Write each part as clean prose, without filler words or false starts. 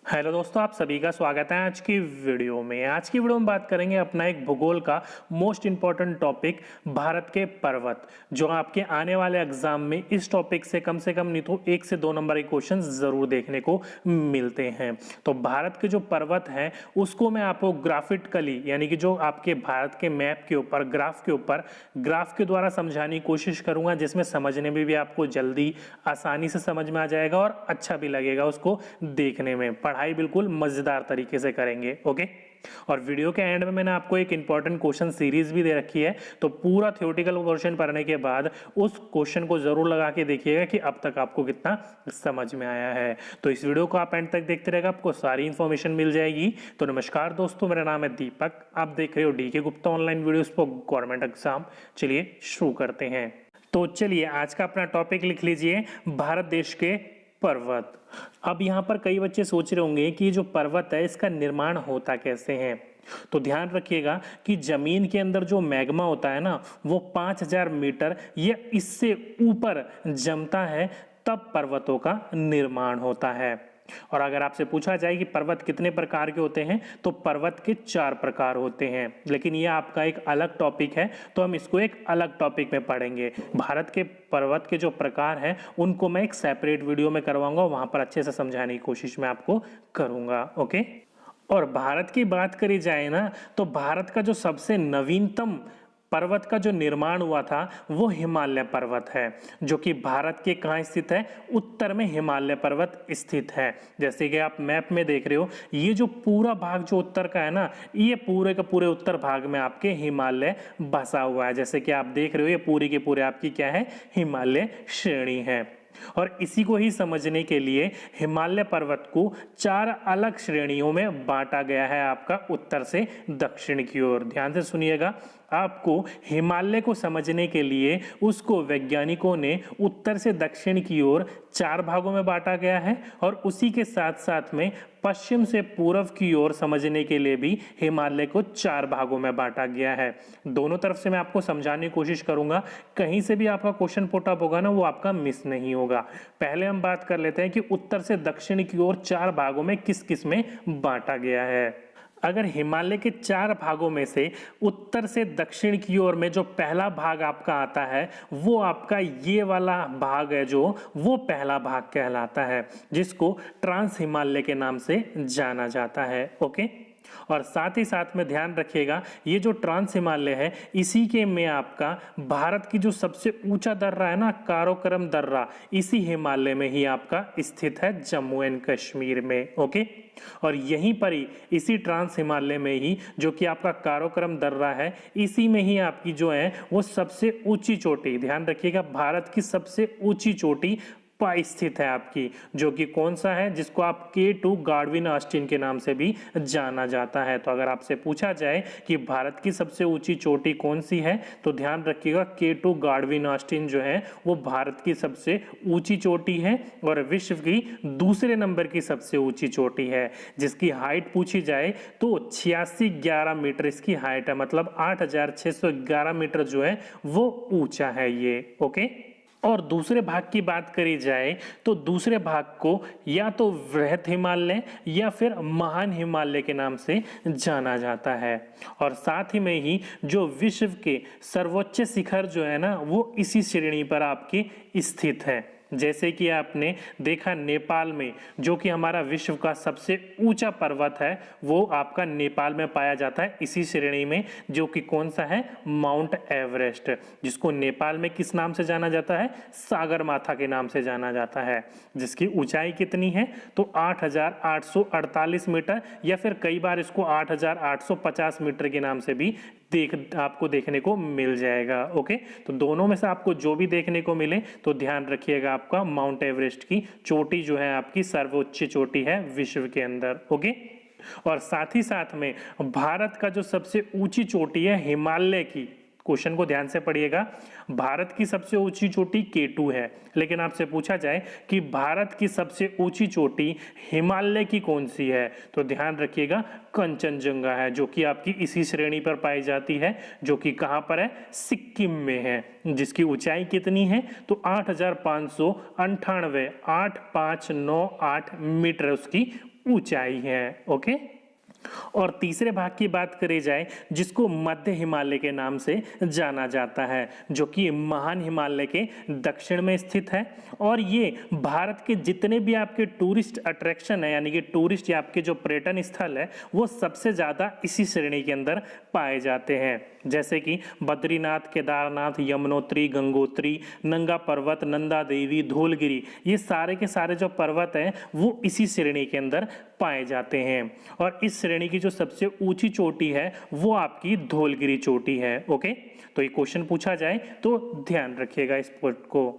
Hello दोस्तों, आप सभी का स्वागत है आज की वीडियो में। आज की वीडियो में बात करेंगे अपना एक भूगोल का मोस्ट इंपॉर्टेंट टॉपिक भारत के पर्वत, जो आपके आने वाले एग्जाम में इस टॉपिक से कम नहीं तो 1 से 2 नंबर के क्वेश्चन जरूर देखने को मिलते हैं। तो भारत के जो पर्वत हैं उसको मैं आपको ग्राफिकली यानी कि जो आपके भारत के मैप के ऊपर ग्राफ के द्वारा समझाने की कोशिश करूंगा, जिसमें समझने में भी आपको जल्दी आसानी से समझ में आ जाएगा और अच्छा भी लगेगा उसको देखने में। पढ़ाई बिल्कुल मजेदार तरीके से करेंगे। ओके, और वीडियो के एंड में मैंने आपको एक इंपॉर्टेंट क्वेश्चन सीरीज भी दे रखी है, तो पूरा थ्योरेटिकल पोर्शन पढ़ने के बाद उस क्वेश्चन को जरूर लगा के देखिएगा कि अब तक आपको कितना समझ में आया है। तो इस वीडियो को आप एंड तक देखते रहेगा, आपको सारी इंफॉर्मेशन मिल जाएगी। तो नमस्कार दोस्तों, मेरा नाम है दीपक, आप देख रहे हो DK Gupta online videos for government exam. चलिए शुरू करते हैं। तो चलिए आज का अपना टॉपिक लिख लीजिए, भारत देश के पर्वत। अब यहाँ पर कई बच्चे सोच रहे होंगे कि जो पर्वत है इसका निर्माण होता कैसे है। तो ध्यान रखिएगा कि जमीन के अंदर जो मैग्मा होता है ना, वो 5000 मीटर या इससे ऊपर जमता है, तब पर्वतों का निर्माण होता है। और अगर आपसे पूछा जाए कि पर्वत कितने प्रकार के होते हैं, तो पर्वत के 4 प्रकार होते हैं, लेकिन यह आपका एक अलग टॉपिक है, तो हम इसको एक अलग टॉपिक में पढ़ेंगे। भारत के पर्वत के जो प्रकार हैं उनको मैं एक सेपरेट वीडियो में करवाऊंगा, वहां पर अच्छे से समझाने की कोशिश मैं आपको करूंगा। ओके, और भारत की बात करी जाए ना, तो भारत का जो सबसे नवीनतम पर्वत का जो निर्माण हुआ था वो हिमालय पर्वत है, जो कि भारत के कहाँ स्थित है, उत्तर में हिमालय पर्वत स्थित है। जैसे कि आप मैप में देख रहे हो, ये जो पूरा भाग जो उत्तर का है ना, ये पूरे के पूरे उत्तर भाग में आपके हिमालय बसा हुआ है। जैसे कि आप देख रहे हो, ये पूरी के पूरे आपकी क्या है, हिमालय श्रेणी है। और इसी को ही समझने के लिए हिमालय पर्वत को 4 अलग श्रेणियों में बांटा गया है, आपका उत्तर से दक्षिण की ओर। ध्यान से सुनिएगा, आपको हिमालय को समझने के लिए उसको वैज्ञानिकों ने उत्तर से दक्षिण की ओर 4 भागों में बांटा गया है, और उसी के साथ साथ में पश्चिम से पूर्व की ओर समझने के लिए भी हिमालय को 4 भागों में बांटा गया है। दोनों तरफ से मैं आपको समझाने की कोशिश करूंगा, कहीं से भी आपका क्वेश्चन पुट अप होगा ना, वो आपका मिस नहीं होगा। पहले हम बात कर लेते हैं कि उत्तर से दक्षिण की ओर 4 भागों में किस किस में बांटा गया है। अगर हिमालय के 4 भागों में से उत्तर से दक्षिण की ओर में जो पहला भाग आपका आता है, वो आपका ये वाला भाग है, जो वो पहला भाग कहलाता है, जिसको ट्रांस हिमालय के नाम से जाना जाता है। ओके, और साथ ही साथ में ध्यान रखिएगा, ये जो ट्रांस हिमालय है, इसी के में आपका भारत की जो सबसे ऊंचा दर्रा है ना, काराकोरम दर्रा, इसी हिमालय में ही आपका स्थित है, जम्मू एंड कश्मीर में। ओके, और यहीं पर ही इसी ट्रांस हिमालय में ही जो कि आपका काराकोरम दर्रा है, इसी में ही आपकी जो है वो सबसे ऊंची चोटी, ध्यान रखिएगा, भारत की सबसे ऊंची चोटी स्थित है आपकी, जो कि कौन सा है, जिसको आप K2 गार्डविन ऑस्टिन के नाम से भी जाना जाता है। तो अगर आपसे पूछा जाए कि भारत की सबसे ऊंची चोटी कौन सी है, तो ध्यान रखिएगा K2 गार्डविन ऑस्टिन जो है वो भारत की सबसे ऊंची चोटी है, और विश्व की दूसरे नंबर की सबसे ऊंची चोटी है, जिसकी हाइट पूछी जाए तो 8611 मीटर इसकी हाइट है, मतलब 8611 मीटर जो है वो ऊंचा है ये। ओके, और दूसरे भाग की बात करी जाए तो दूसरे भाग को या तो वृहत हिमालय या फिर महान हिमालय के नाम से जाना जाता है। और साथ ही में ही जो विश्व के सर्वोच्च शिखर जो है ना, वो इसी श्रेणी पर आपके स्थित है। जैसे कि आपने देखा नेपाल में, जो कि हमारा विश्व का सबसे ऊंचा पर्वत है, वो आपका नेपाल में पाया जाता है, इसी श्रेणी में, जो कि कौन सा है, माउंट एवरेस्ट, जिसको नेपाल में किस नाम से जाना जाता है, सागरमाथा के नाम से जाना जाता है, जिसकी ऊंचाई कितनी है, तो 8848 मीटर, या फिर कई बार इसको 8850 मीटर के नाम से भी आपको देखने को मिल जाएगा। ओके, तो दोनों में से आपको जो भी देखने को मिले, तो ध्यान रखिएगा, आपका माउंट एवरेस्ट की चोटी जो है आपकी सर्वोच्च चोटी है विश्व के अंदर। ओके, और साथ ही साथ में भारत का जो सबसे ऊंची चोटी है हिमालय की, क्वेश्चन को ध्यान से पढ़िएगा, भारत की सबसे ऊंची चोटी K2 है, लेकिन आपसे पूछा जाए कि भारत की सबसे ऊंची चोटी हिमालय की कौन सी है, तो ध्यान रखिएगा कंचनजंगा है, जो कि आपकी इसी श्रेणी पर पाई जाती है, जो कि कहां पर है, सिक्किम में है, जिसकी ऊंचाई कितनी है, तो 8598 8598 मीटर उसकी ऊंचाई है। ओके, और तीसरे भाग की बात करी जाए जिसको मध्य हिमालय के नाम से जाना जाता है, जो कि महान हिमालय के दक्षिण में स्थित है। और ये भारत के जितने भी आपके टूरिस्ट अट्रैक्शन है, यानी कि टूरिस्ट या आपके जो पर्यटन स्थल है, वो सबसे ज़्यादा इसी श्रेणी के अंदर पाए जाते हैं, जैसे कि बद्रीनाथ, केदारनाथ, यमुनोत्री, गंगोत्री, नंगा पर्वत, नंदा देवी, धौलगिरी, ये सारे के सारे जो पर्वत हैं वो इसी श्रेणी के अंदर पाए जाते हैं। और इस श्रेणी की जो सबसे ऊंची चोटी है वो आपकी धौलगिरी चोटी है। ओके, तो ये क्वेश्चन पूछा जाए तो ध्यान रखिएगा इस पॉइंट को।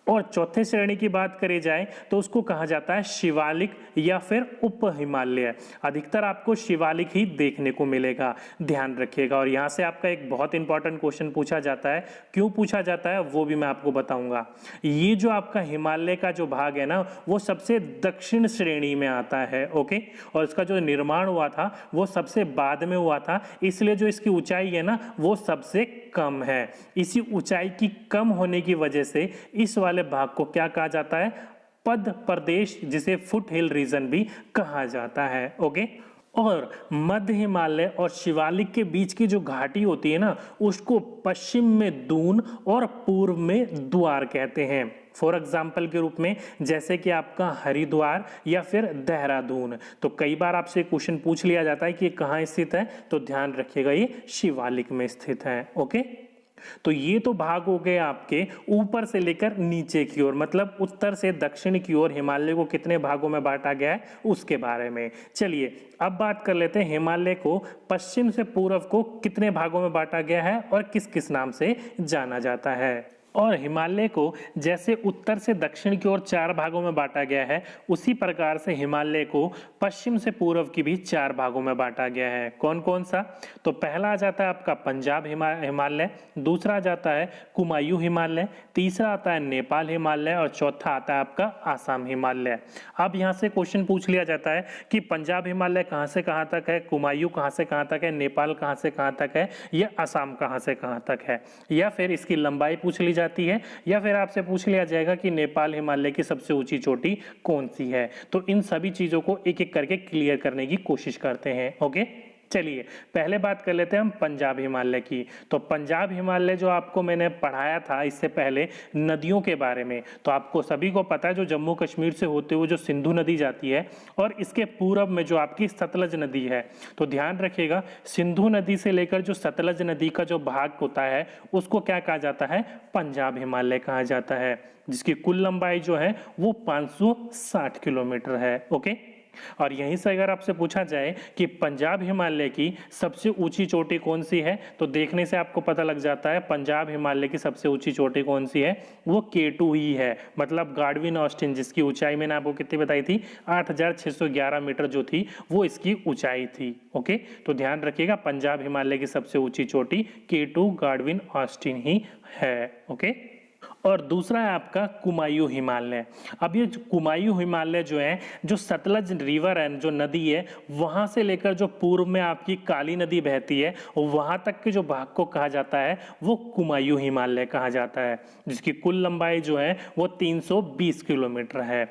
और चौथे श्रेणी की बात करी जाए तो उसको कहा जाता है शिवालिक या फिर उप हिमालय। अधिकतर आपको शिवालिक ही देखने को मिलेगा, ध्यान रखिएगा। और यहाँ से आपका एक बहुत इंपॉर्टेंट क्वेश्चन पूछा जाता है, क्यों पूछा जाता है वो भी मैं आपको बताऊंगा। ये जो आपका हिमालय का जो भाग है ना, वो सबसे दक्षिण श्रेणी में आता है। ओके, और इसका जो निर्माण हुआ था वो सबसे बाद में हुआ था, इसलिए जो इसकी ऊंचाई है ना वो सबसे कम है। इसी ऊंचाई की कम होने की वजह से इस वाले भाग को क्या कहा जाता है, पद प्रदेश, जिसे फुट हिल रीजन भी कहा जाता है। ओके, और मध्य हिमालय और शिवालिक के बीच की जो घाटी होती है ना, उसको पश्चिम में दून और पूर्व में द्वार कहते हैं। फॉर एग्जाम्पल के रूप में जैसे कि आपका हरिद्वार या फिर देहरादून। तो कई बार आपसे क्वेश्चन पूछ लिया जाता है कि ये कहाँ स्थित है, तो ध्यान रखिएगा ये शिवालिक में स्थित है। ओके, तो ये तो भाग हो गए आपके ऊपर से लेकर नीचे की ओर, मतलब उत्तर से दक्षिण की ओर हिमालय को कितने भागों में बांटा गया है उसके बारे में। चलिए अब बात कर लेते हैं हिमालय को पश्चिम से पूर्व को कितने भागों में बांटा गया है और किस किस नाम से जाना जाता है। और हिमालय को जैसे उत्तर से दक्षिण की ओर 4 भागों में बांटा गया है, उसी प्रकार से हिमालय को पश्चिम से पूर्व की भी 4 भागों में बांटा गया है। कौन कौन सा? तो पहला आ जाता है आपका पंजाब हिमालय, दूसरा आ जाता है कुमायूं हिमालय, तीसरा आता है नेपाल हिमालय और चौथा आता है आपका आसाम हिमालय। अब यहाँ से क्वेश्चन पूछ लिया जाता है कि पंजाब हिमालय कहाँ से कहाँ तक है, कुमायूं कहाँ से कहाँ तक है, नेपाल कहाँ से कहाँ तक है, या आसाम कहाँ से कहाँ तक है, या फिर इसकी लंबाई पूछ ली जाती है, या फिर आपसे पूछ लिया जाएगा कि नेपाल हिमालय की सबसे ऊंची चोटी कौन सी है। तो इन सभी चीजों को एक एक करके क्लियर करने की कोशिश करते हैं। ओके, चलिए पहले बात कर लेते हैं हम पंजाब हिमालय की। तो पंजाब हिमालय जो आपको मैंने पढ़ाया था इससे पहले नदियों के बारे में, तो आपको सभी को पता है जो जम्मू कश्मीर से होते हुए जो सिंधु नदी जाती है और इसके पूरब में जो आपकी सतलज नदी है। तो ध्यान रखिएगा सिंधु नदी से लेकर जो सतलज नदी का जो भाग होता है उसको क्या कहा जाता है, पंजाब हिमालय कहा जाता है, जिसकी कुल लंबाई जो है वो 560 किलोमीटर है। ओके, और यहीं से अगर आपसे पूछा जाए कि पंजाब हिमालय की सबसे ऊंची चोटी कौन सी है, तो देखने से आपको पता लग जाता है पंजाब हिमालय की सबसे ऊंची चोटी कौन सी है, वो K2 ही है, मतलब गाडविन ऑस्टिन, जिसकी ऊंचाई मैंने आपको कितनी बताई थी, 8611 मीटर जो थी वो इसकी ऊंचाई थी। ओके, तो ध्यान रखिएगा पंजाब हिमालय की सबसे ऊंची चोटी K2 गाडविन ऑस्टिन ही है। ओके, और दूसरा है आपका कुमायूं हिमालय। अब ये कुमायूं हिमालय जो है, जो सतलज रिवर है, जो नदी है, वहां से लेकर जो पूर्व में आपकी काली नदी बहती है वहां तक के जो भाग को कहा जाता है वो कुमायूं हिमालय कहा जाता है, जिसकी कुल लंबाई जो है वो 320 किलोमीटर है।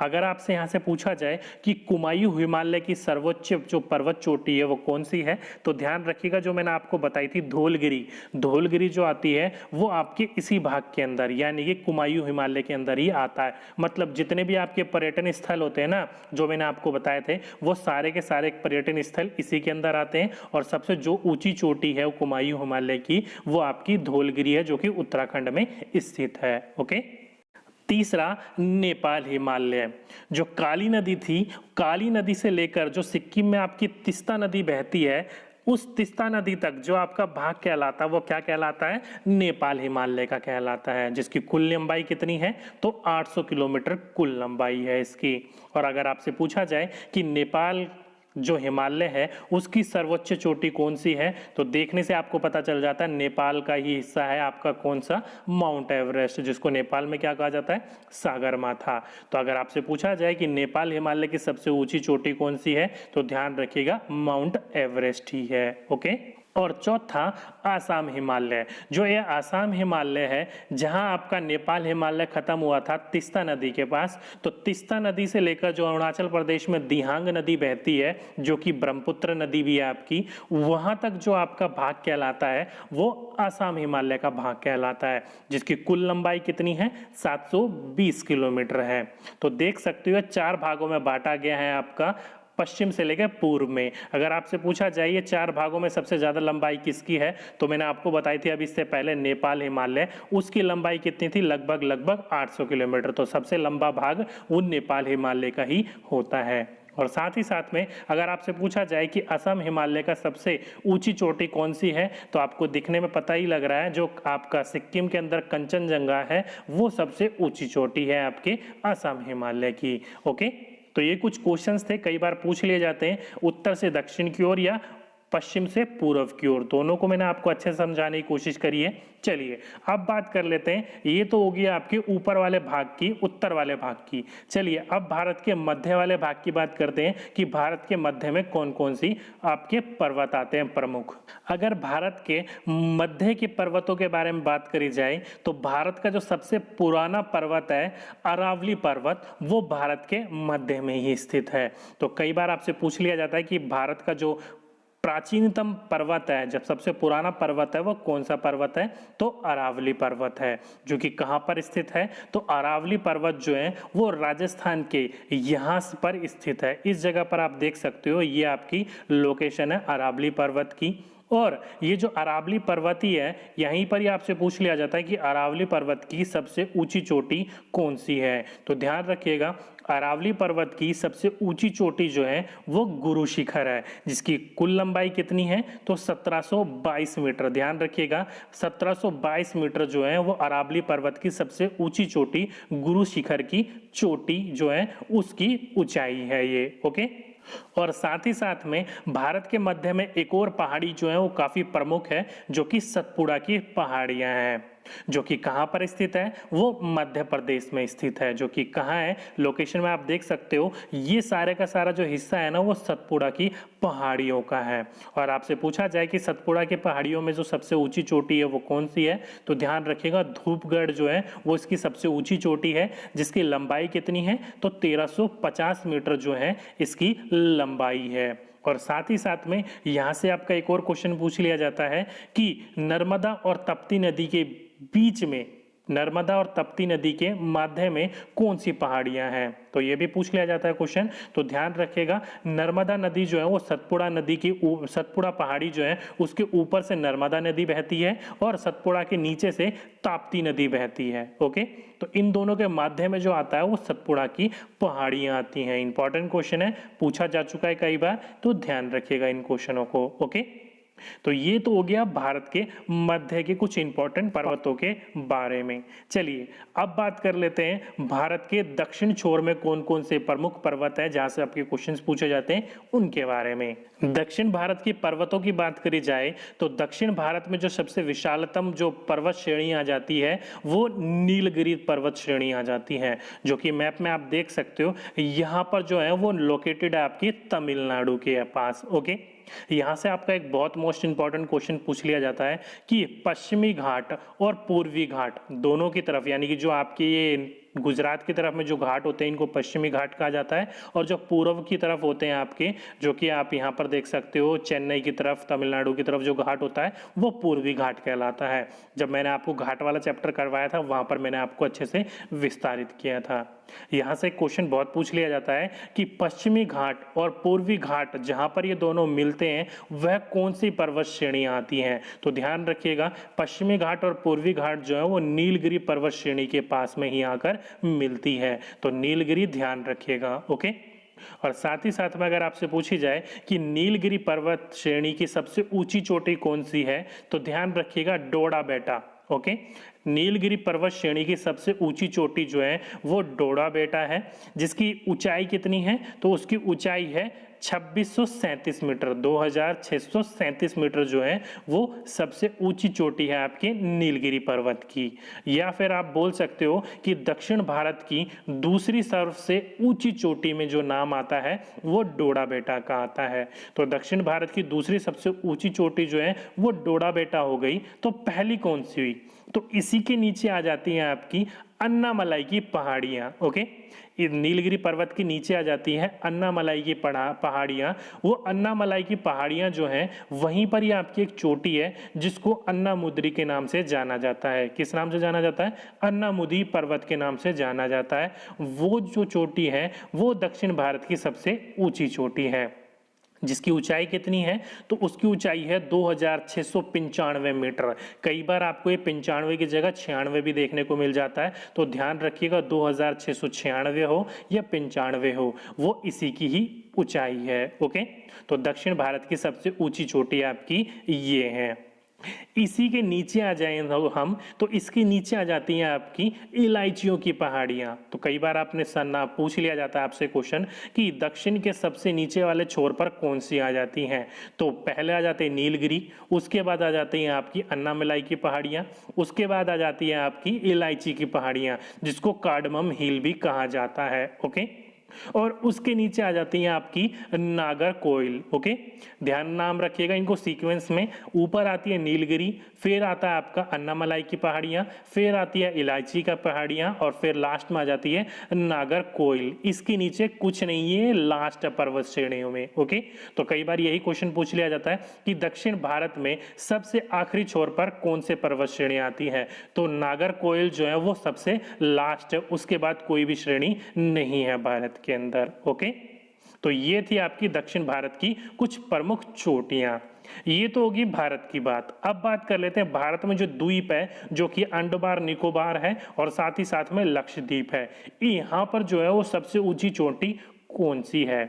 अगर आपसे यहाँ से पूछा जाए कि कुमायूं हिमालय की सर्वोच्च जो पर्वत चोटी है वो कौन सी है, तो ध्यान रखिएगा जो मैंने आपको बताई थी धौलगिरी। धौलगिरी जो आती है वो आपके इसी भाग के अंदर, यानी कि कुमायूं हिमालय के अंदर ही आता है। मतलब जितने भी आपके पर्यटन स्थल होते हैं ना, जो मैंने आपको बताए थे, वो सारे के सारे पर्यटन स्थल इसी के अंदर आते हैं। और सबसे जो ऊंची चोटी है वो कुमायूं हिमालय की, वो आपकी धौलगिरी है, जो कि उत्तराखंड में स्थित है। ओके, तीसरा नेपाल हिमालय। जो काली नदी थी, काली नदी से लेकर जो सिक्किम में आपकी तीस्ता नदी बहती है, उस तीस्ता नदी तक जो आपका भाग कहलाता है वो क्या कहलाता है, नेपाल हिमालय का कहलाता है, जिसकी कुल लंबाई कितनी है, तो 800 किलोमीटर कुल लंबाई है इसकी। और अगर आपसे पूछा जाए कि नेपाल जो हिमालय है उसकी सर्वोच्च चोटी कौन सी है, तो देखने से आपको पता चल जाता है नेपाल का ही हिस्सा है आपका कौन सा, माउंट एवरेस्ट, जिसको नेपाल में क्या कहा जाता है, सागरमाथा। तो अगर आपसे पूछा जाए कि नेपाल हिमालय की सबसे ऊंची चोटी कौन सी है, तो ध्यान रखिएगा माउंट एवरेस्ट ही है। ओके, और चौथा आसाम हिमालय। जो ये आसाम हिमालय है, जहां आपका नेपाल हिमालय खत्म हुआ था तीस्ता नदी के पास, तो तीस्ता नदी से लेकर जो अरुणाचल प्रदेश में दिहांग नदी बहती है, जो कि ब्रह्मपुत्र नदी भी है आपकी, वहां तक जो आपका भाग कहलाता है वो आसाम हिमालय का भाग कहलाता है, जिसकी कुल लंबाई कितनी है, 720 किलोमीटर है। तो देख सकते हो 4 भागों में बांटा गया है आपका पश्चिम से लेकर पूर्व में। अगर आपसे पूछा जाए ये 4 भागों में सबसे ज्यादा लंबाई किसकी है, तो मैंने आपको बताई थी अभी इससे पहले नेपाल हिमालय, उसकी लंबाई कितनी थी, लगभग 800 किलोमीटर। तो सबसे लंबा भाग वो नेपाल हिमालय का ही होता है। और साथ ही साथ में अगर आपसे पूछा जाए कि असम हिमालय का सबसे ऊंची चोटी कौन सी है, तो आपको दिखने में पता ही लग रहा है, जो आपका सिक्किम के अंदर कंचनजंगा है वो सबसे ऊंची चोटी है आपके असम हिमालय की। ओके, तो ये कुछ क्वेश्चंस थे, कई बार पूछ लिए जाते हैं, उत्तर से दक्षिण की ओर या पश्चिम से पूर्व की ओर, दोनों को मैंने आपको अच्छे से समझाने की कोशिश करी है। चलिए अब बात कर लेते हैं, ये तो हो गया आपके ऊपर वाले भाग की, उत्तर वाले भाग की। चलिए अब भारत के मध्य वाले भाग की बात करते हैं कि भारत के मध्य में कौन कौन सी आपके पर्वत आते हैं प्रमुख। अगर भारत के मध्य के पर्वतों के बारे में बात करी जाए तो भारत का जो सबसे पुराना पर्वत है अरावली पर्वत, वो भारत के मध्य में ही स्थित है। तो कई बार आपसे पूछ लिया जाता है कि भारत का जो प्राचीनतम पर्वत है, जब सबसे पुराना पर्वत है वो कौन सा पर्वत है, तो अरावली पर्वत है, जो कि कहाँ पर स्थित है, तो अरावली पर्वत जो है वो राजस्थान के यहाँ पर स्थित है। इस जगह पर आप देख सकते हो, ये आपकी लोकेशन है अरावली पर्वत की। और ये जो अरावली पर्वत ही है, यहीं पर ही आपसे पूछ लिया जाता है कि अरावली पर्वत की सबसे ऊंची चोटी कौन सी है। तो ध्यान रखिएगा, अरावली पर्वत की सबसे ऊंची चोटी जो है वो गुरु शिखर है, जिसकी कुल लंबाई कितनी है, तो 1722 मीटर। ध्यान रखिएगा 1722 मीटर जो है वो अरावली पर्वत की सबसे ऊंची चोटी, गुरु शिखर की चोटी जो है उसकी ऊंचाई है ये। ओके, और साथ ही साथ में भारत के मध्य में एक और पहाड़ी जो है वो काफी प्रमुख है, जो कि सतपुड़ा की पहाड़ियां हैं, जो कि कहां पर स्थित है, वो मध्य प्रदेश में स्थित है। जो कि कहां है, लोकेशन में आप देख सकते हो, ये सारे का सारा जो हिस्सा है ना वो सतपुड़ा की पहाड़ियों का है। और आपसे पूछा जाए कि सतपुड़ा की पहाड़ियों में जो सबसे ऊंची चोटी है वो कौन सी है, तो ध्यान रखिएगा धूपगढ़ जो है वो इसकी सबसे ऊंची चोटी है, जिसकी लंबाई कितनी है, तो 1350 मीटर जो है इसकी लंबाई है। और साथ ही साथ में यहां से आपका एक और क्वेश्चन पूछ लिया जाता है कि नर्मदा और तप्ती नदी के बीच में, नर्मदा और तप्ती नदी के माध्यम में कौन सी पहाड़ियां हैं, तो ये भी पूछ लिया जाता है क्वेश्चन। तो ध्यान रखिएगा नर्मदा नदी जो है वो सतपुड़ा नदी की, सतपुड़ा पहाड़ी जो है उसके ऊपर से नर्मदा नदी बहती है और सतपुड़ा के नीचे से ताप्ती नदी बहती है। ओके, तो इन दोनों के माध्यम में जो आता है वो सतपुड़ा की पहाड़ियां आती हैं। इंपॉर्टेंट क्वेश्चन है, पूछा जा चुका है कई बार, तो ध्यान रखिएगा इन क्वेश्चनों को। ओके, तो ये तो हो गया भारत के मध्य के कुछ इंपॉर्टेंट पर्वतों के बारे में। चलिए अब बात कर लेते हैं भारत के दक्षिण छोर में कौन कौन से प्रमुख पर्वत है, जहां से आपके क्वेश्चंस पूछे जाते हैं उनके बारे में। दक्षिण भारत की पर्वतों की बात करी जाए तो दक्षिण भारत में जो सबसे विशालतम जो पर्वत श्रेणी आ जाती है वो नीलगिरी पर्वत श्रेणी आ जाती है, जो कि मैप में आप देख सकते हो। यहाँ पर जो है वो लोकेटेड है आपकी तमिलनाडु के पास। ओके, यहां से आपका एक बहुत मोस्ट इंपॉर्टेंट क्वेश्चन पूछ लिया जाता है कि पश्चिमी घाट और पूर्वी घाट दोनों की तरफ, यानी कि जो आपके ये गुजरात की तरफ में जो घाट होते हैं इनको पश्चिमी घाट कहा जाता है, और जो पूर्व की तरफ होते हैं आपके, जो कि आप यहाँ पर देख सकते हो चेन्नई की तरफ, तमिलनाडु की तरफ जो घाट होता है वो पूर्वी घाट कहलाता है। जब मैंने आपको घाट वाला चैप्टर करवाया था वहां पर मैंने आपको अच्छे से विस्तारित किया था। यहाँ से क्वेश्चन बहुत पूछ लिया जाता है कि पश्चिमी घाट और पूर्वी घाट जहां पर ये दोनों मिलते हैं वह कौन सी पर्वत श्रेणियां आती हैं, तो ध्यान रखिएगा पश्चिमी घाट और पूर्वी घाट जो है वो नीलगिरी पर्वत श्रेणी के पास में ही आकर मिलती है। तो नीलगिरी ध्यान रखिएगा। ओके, और साथ ही साथ में अगर आपसे पूछी जाए कि नीलगिरी पर्वत श्रेणी की सबसे ऊंची चोटी कौन सी है, तो ध्यान रखिएगा डोडा बेटा। ओके, नीलगिरी पर्वत श्रेणी की सबसे ऊंची चोटी जो है वो डोडा बेटा है, जिसकी ऊंचाई कितनी है, तो उसकी ऊंचाई है 2637 मीटर। 2637 मीटर जो है वो सबसे ऊंची चोटी है आपके नीलगिरी पर्वत की। या फिर आप बोल सकते हो कि दक्षिण भारत की दूसरी सबसे ऊंची चोटी में जो नाम आता है वो डोडा बेटा का आता है। तो दक्षिण भारत की दूसरी सबसे ऊंची चोटी जो है वो डोडा बेटा हो गई। तो पहली कौन सी हुई, तो इसी के नीचे आ जाती हैं आपकी अन्नामलाई की पहाड़ियां। ओके, नीलगिरी पर्वत के नीचे आ जाती है अन्नामलाई की पहाड़ियां। वो अन्नामलाई की पहाड़ियां जो हैं वहीं पर ही आपकी एक चोटी है जिसको अन्नामुद्री के नाम से जाना जाता है। किस नाम से जाना जाता है, अन्नामुदी पर्वत के नाम से जाना जाता है। वो जो चोटी है वो दक्षिण भारत की सबसे ऊंची चोटी है, जिसकी ऊंचाई कितनी है, तो उसकी ऊंचाई है 2695 मीटर। कई बार आपको ये 95 की जगह 96 भी देखने को मिल जाता है, तो ध्यान रखिएगा 2696 हो या 95 हो, वो इसी की ही ऊंचाई है। ओके, तो दक्षिण भारत की सबसे ऊंची चोटी आपकी ये है। इसी के नीचे आ जाए हम, तो इसके नीचे आ जाती हैं आपकी इलायचियों की पहाड़ियां। तो कई बार आपने सन्ना पूछ लिया जाता है आपसे क्वेश्चन कि दक्षिण के सबसे नीचे वाले छोर पर कौन सी आ जाती हैं, तो पहले आ जाते हैं नीलगिरी, उसके बाद आ जाती हैं आपकी अन्नामलाई की पहाड़ियां, उसके बाद आ जाती है आपकी इलायची की पहाड़ियां जिसको कार्डमम हिल भी कहा जाता है। ओके, और उसके नीचे आ जाती हैं आपकी नागरकोइल। ओके, ध्यान नाम रखिएगा इनको सीक्वेंस में। ऊपर आती है नीलगिरी, फिर आता है आपका अन्नामलाई की पहाड़ियां, फिर आती है इलायची का पहाड़ियां, और फिर लास्ट में आ जाती है नागरकोइल। इसके नीचे कुछ नहीं है लास्ट पर्वत श्रेणियों में। ओके, तो कई बार यही क्वेश्चन पूछ लिया जाता है कि दक्षिण भारत में सबसे आखिरी छोर पर कौन से पर्वत श्रेणी आती है, तो नागरकोइल जो है वो सबसे लास्ट है, उसके बाद कोई भी श्रेणी नहीं है भारत के अंदर। ओके, तो ये थी आपकी दक्षिण भारत की कुछ प्रमुख चोटियां। ये तो होगी भारत की बात। अब बात कर लेते हैं भारत में जो द्वीप है, जो कि अंडमान निकोबार है और साथ ही साथ में लक्षद्वीप है। यहाँ पर जो है वो सबसे ऊंची चोटी कौन सी है,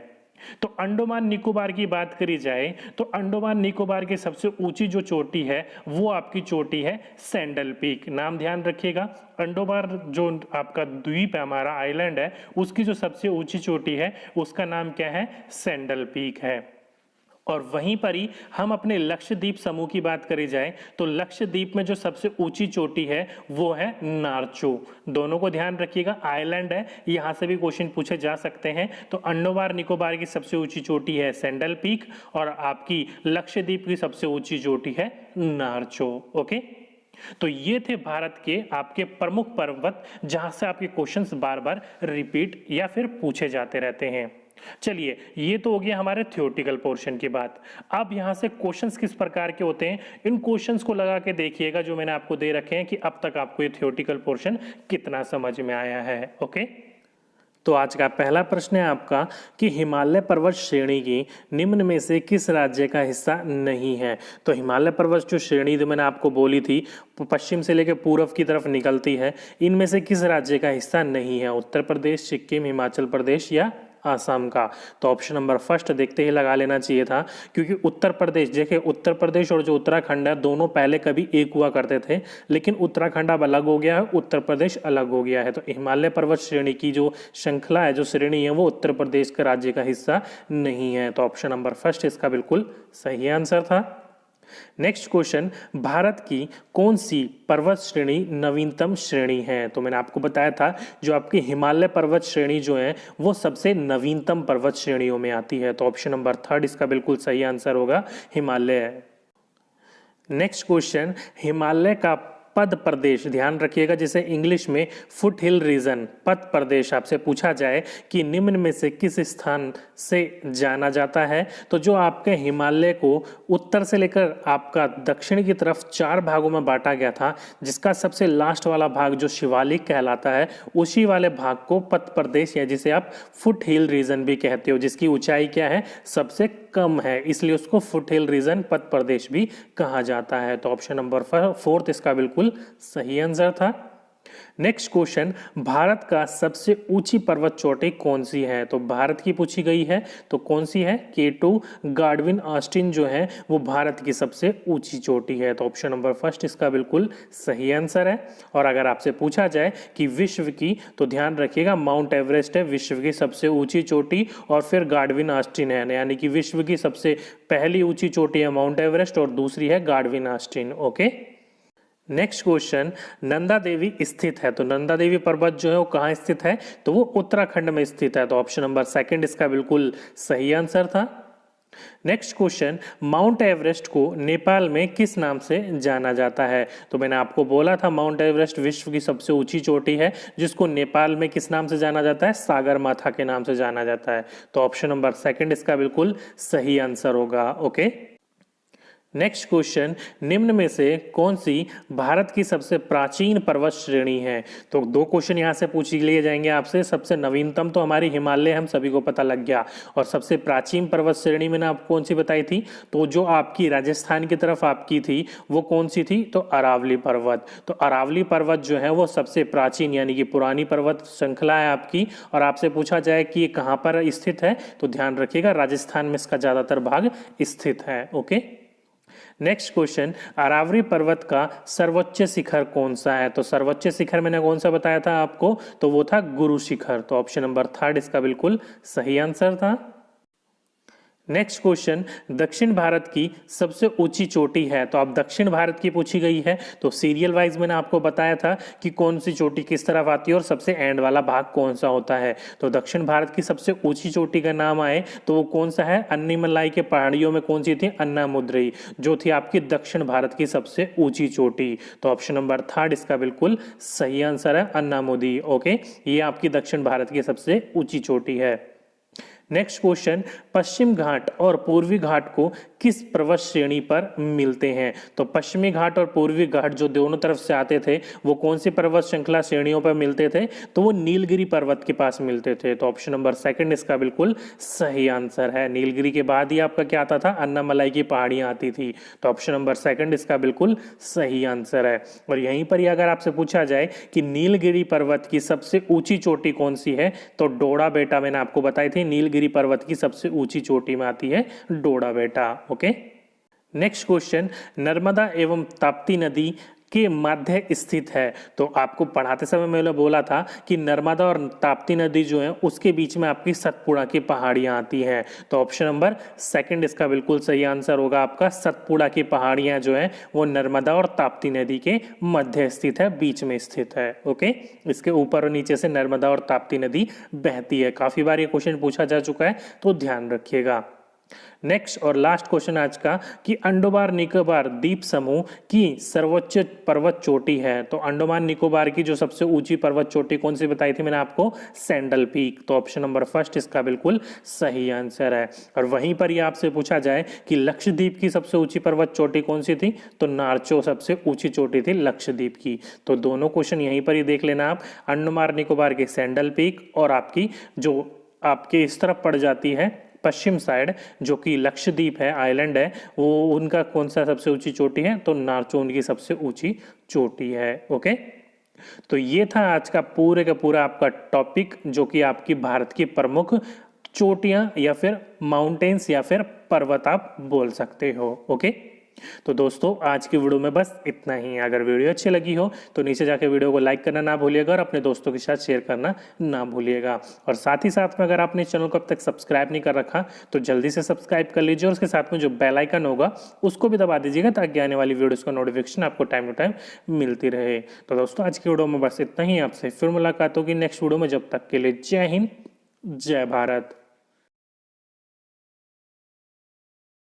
तो अंडमान निकोबार की बात करी जाए तो अंडमान निकोबार की सबसे ऊंची जो चोटी है वो आपकी चोटी है सैंडल पीक। नाम ध्यान रखिएगा, अंडमान जो आपका द्वीप है, हमारा आइलैंड है, उसकी जो सबसे ऊंची चोटी है उसका नाम क्या है, सैंडल पीक है। और वहीं पर ही हम अपने लक्षद्वीप समूह की बात करी जाए तो लक्षद्वीप में जो सबसे ऊंची चोटी है वो है नारचो। दोनों को ध्यान रखिएगा, आइलैंड है, यहाँ से भी क्वेश्चन पूछे जा सकते हैं। तो अंडमान निकोबार की सबसे ऊंची चोटी है सैंडल पीक और आपकी लक्षद्वीप की सबसे ऊंची चोटी है नारचो। ओके, तो ये थे भारत के आपके प्रमुख पर्वत जहां से आपके क्वेश्चंस बार बार रिपीट या फिर पूछे जाते रहते हैं। चलिए, ये तो हो गया हमारे थ्योरेटिकल पोर्शन की बात। अब यहां से क्वेश्चंस किस प्रकार के होते हैं, इन क्वेश्चंस को लगा के देखिएगा जो मैंने आपको दे रखे हैं कि अब तक आपको ये थ्योरेटिकल पोर्शन कितना समझ में आया है। ओके, तो आज का पहला प्रश्न है आपका कि हिमालय पर्वत श्रेणी की निम्न में से किस राज्य का हिस्सा नहीं है। तो हिमालय पर्वत जो श्रेणी जो मैंने आपको बोली थी पश्चिम से लेकर पूर्व की तरफ निकलती है, इनमें से किस राज्य का हिस्सा नहीं है, उत्तर प्रदेश, सिक्किम, हिमाचल प्रदेश या आसाम का। तो ऑप्शन नंबर फर्स्ट देखते ही लगा लेना चाहिए था, क्योंकि उत्तर प्रदेश, देखिए उत्तर प्रदेश और जो उत्तराखंड है दोनों पहले कभी एक हुआ करते थे, लेकिन उत्तराखंड अब अलग हो गया है, उत्तर प्रदेश अलग हो गया है। तो हिमालय पर्वत श्रेणी की जो श्रृंखला है, जो श्रेणी है, वो उत्तर प्रदेश के राज्य का हिस्सा नहीं है। तो ऑप्शन नंबर फर्स्ट इसका बिल्कुल सही आंसर था। नेक्स्ट क्वेश्चन, भारत की कौन सी पर्वत श्रेणी नवीनतम श्रेणी है। तो मैंने आपको बताया था जो आपकी हिमालय पर्वत श्रेणी जो है वो सबसे नवीनतम पर्वत श्रेणियों में आती है। तो ऑप्शन नंबर थर्ड इसका बिल्कुल सही आंसर होगा, हिमालय। नेक्स्ट क्वेश्चन, हिमालय का पद प्रदेश, ध्यान रखिएगा जिसे इंग्लिश में फुट हिल रीजन, पद प्रदेश आपसे पूछा जाए कि निम्न में से किस स्थान से जाना जाता है, तो जो आपके हिमालय को उत्तर से लेकर आपका दक्षिण की तरफ 4 भागों में बांटा गया था, जिसका सबसे लास्ट वाला भाग जो शिवालिक कहलाता है, उसी वाले भाग को पद प्रदेश या जिसे आप फुट हिल रीजन भी कहते हो, जिसकी ऊंचाई क्या है, सबसे कम है, इसलिए उसको फुट हिल रीजन, पद प्रदेश भी कहा जाता है। तो ऑप्शन नंबर 4 इसका बिल्कुल सही आंसर था। नेक्स्ट क्वेश्चन, भारत का सबसे ऊंची पर्वत चोटी कौन सी है? तो भारत की पूछी गई है, तो कौन सी है? K2 गार्डविन ऑस्टिन जो है वो भारत की सबसे ऊंची चोटी है। तो ऑप्शन नंबर फर्स्ट इसका बिल्कुल सही आंसर है। और अगर आपसे पूछा जाए कि विश्व की, तो ध्यान रखिएगा माउंट एवरेस्ट है विश्व की सबसे ऊंची चोटी, और फिर गार्डविन ऑस्टिन है, यानी कि विश्व की सबसे पहली ऊंची चोटी है माउंट एवरेस्ट और दूसरी है Godwin Austen. Okay, next question, Nanda Devi स्थित है, तो नंदा देवी पर्वत जो है वो कहाँ स्थित है? तो वो उत्तराखंड में स्थित है। तो ऑप्शन नंबर सेकंड इसका बिल्कुल सही आंसर था। नेक्स्ट क्वेश्चन, माउंट एवरेस्ट को नेपाल में किस नाम से जाना जाता है? तो मैंने आपको बोला था माउंट एवरेस्ट विश्व की सबसे ऊंची चोटी है, जिसको नेपाल में किस नाम से जाना जाता है? सागर माथा के नाम से जाना जाता है। तो ऑप्शन नंबर सेकंड इसका बिल्कुल सही आंसर होगा। ओके, नेक्स्ट क्वेश्चन, निम्न में से कौन सी भारत की सबसे प्राचीन पर्वत श्रेणी है? तो दो क्वेश्चन यहाँ से पूछ लिए जाएंगे आपसे। सबसे नवीनतम तो हमारी हिमालय हम सभी को पता लग गया, और सबसे प्राचीन पर्वत श्रेणी मैंने आपको कौन सी बताई थी? तो जो आपकी राजस्थान की तरफ आपकी थी वो कौन सी थी? तो अरावली पर्वत। तो अरावली पर्वत जो है वो सबसे प्राचीन यानी कि पुरानी पर्वत श्रृंखला है आपकी। और आपसे पूछा जाए कि ये कहाँ पर स्थित है, तो ध्यान रखिएगा राजस्थान में इसका ज्यादातर भाग स्थित है। ओके, नेक्स्ट क्वेश्चन, अरावली पर्वत का सर्वोच्च शिखर कौन सा है? तो सर्वोच्च शिखर मैंने कौन सा बताया था आपको? तो वो था गुरु शिखर। तो ऑप्शन नंबर थर्ड इसका बिल्कुल सही आंसर था। नेक्स्ट क्वेश्चन, दक्षिण भारत की सबसे ऊंची चोटी है, तो अब दक्षिण भारत की पूछी गई है, तो सीरियल वाइज मैंने आपको बताया था कि कौन सी चोटी किस तरफ आती है और सबसे एंड वाला भाग कौन सा होता है। तो दक्षिण भारत की सबसे ऊंची चोटी का नाम आए तो वो कौन सा है? अन्नीमलाई के पहाड़ियों में कौन सी थी? अन्नामुद्रई, जो थी आपकी दक्षिण भारत की सबसे ऊंची चोटी। तो ऑप्शन नंबर थर्ड इसका बिल्कुल सही आंसर है, अन्नामुदी। ओके, ये आपकी दक्षिण भारत की सबसे ऊंची चोटी है। नेक्स्ट क्वेश्चन, पश्चिम घाट और पूर्वी घाट को किस पर्वत श्रेणी पर मिलते हैं? तो पश्चिमी घाट और पूर्वी घाट जो दोनों तरफ से आते थे वो कौन सी पर्वत श्रृंखला श्रेणियों पर मिलते थे? तो वो नीलगिरी पर्वत के पास मिलते थे। तो ऑप्शन नंबर सेकंड इसका बिल्कुल सही आंसर है। नीलगिरी के बाद ही आपका क्या आता था? अन्नामलाई की पहाड़ियां आती थी। तो ऑप्शन नंबर सेकंड इसका बिल्कुल सही आंसर है। और यहीं पर ही अगर आपसे पूछा जाए कि नीलगिरी पर्वत की सबसे ऊंची चोटी कौन सी है, तो डोडा बेटा मैंने आपको बताई थी नीलगिरी पर्वत की सबसे ऊंची चोटी में आती है डोडा बेटा। ओके, नेक्स्ट क्वेश्चन, नर्मदा एवं ताप्ती नदी के मध्य स्थित है। तो आपको पढ़ाते समय मैंने बोला था कि नर्मदा और ताप्ती नदी जो है उसके बीच में आपकी सतपुड़ा की पहाड़ियां आती हैं। तो ऑप्शन नंबर सेकंड इसका बिल्कुल सही आंसर होगा आपका। सतपुड़ा की पहाड़ियां जो है वो नर्मदा और ताप्ती नदी के मध्य स्थित है, बीच में स्थित है। ओके, इसके ऊपर और नीचे से नर्मदा और ताप्ती नदी बहती है। काफी बार ये क्वेश्चन पूछा जा चुका है, तो ध्यान रखिएगा। नेक्स्ट और लास्ट क्वेश्चन आज का, कि अंडमान निकोबार द्वीप समूह की सर्वोच्च पर्वत चोटी है। तो अंडमान निकोबार की जो सबसे ऊंची पर्वत चोटी कौन सी बताई थी मैंने आपको? Sandal peak. तो ऑप्शन नंबर फर्स्ट इसका बिल्कुल सही आंसर है। और वहीं पर ही आपसे पूछा जाए कि लक्षद्वीप की सबसे ऊंची पर्वत चोटी कौन सी थी, तो नारचो सबसे ऊंची चोटी थी लक्षद्वीप की। तो दोनों क्वेश्चन यहीं पर ही देख लेना आप, अंडमान निकोबार के सैंडल पीक और आपकी जो आपके इस तरफ पड़ जाती है पश्चिम साइड जो कि लक्षद्वीप है, आइलैंड है, वो उनका कौन सा सबसे ऊंची चोटी है? तो नारचो उनकी सबसे ऊंची चोटी है। ओके, तो ये था आज का पूरे का पूरा आपका टॉपिक, जो कि आपकी भारत की प्रमुख चोटियां या फिर माउंटेन्स या फिर पर्वत आप बोल सकते हो। ओके, तो दोस्तों आज की वीडियो में बस इतना ही। अगर वीडियो अच्छी लगी हो तो नीचे जाके वीडियो को लाइक करना ना भूलिएगा और अपने दोस्तों के साथ शेयर करना ना भूलिएगा। और साथ ही साथ में अगर आपने चैनल को अब तक सब्सक्राइब नहीं कर रखा तो जल्दी से सब्सक्राइब कर लीजिए, और उसके साथ में जो बेल आइकन होगा उसको भी दबा दीजिएगा, ताकि आने वाली वीडियोस का नोटिफिकेशन आपको टाइम टू टाइम मिलती रहे। तो दोस्तों आज की वीडियो में बस इतना ही। आपसे फिर मुलाकात होगी नेक्स्ट वीडियो में। जब तक के लिए जय हिंद, जय भारत।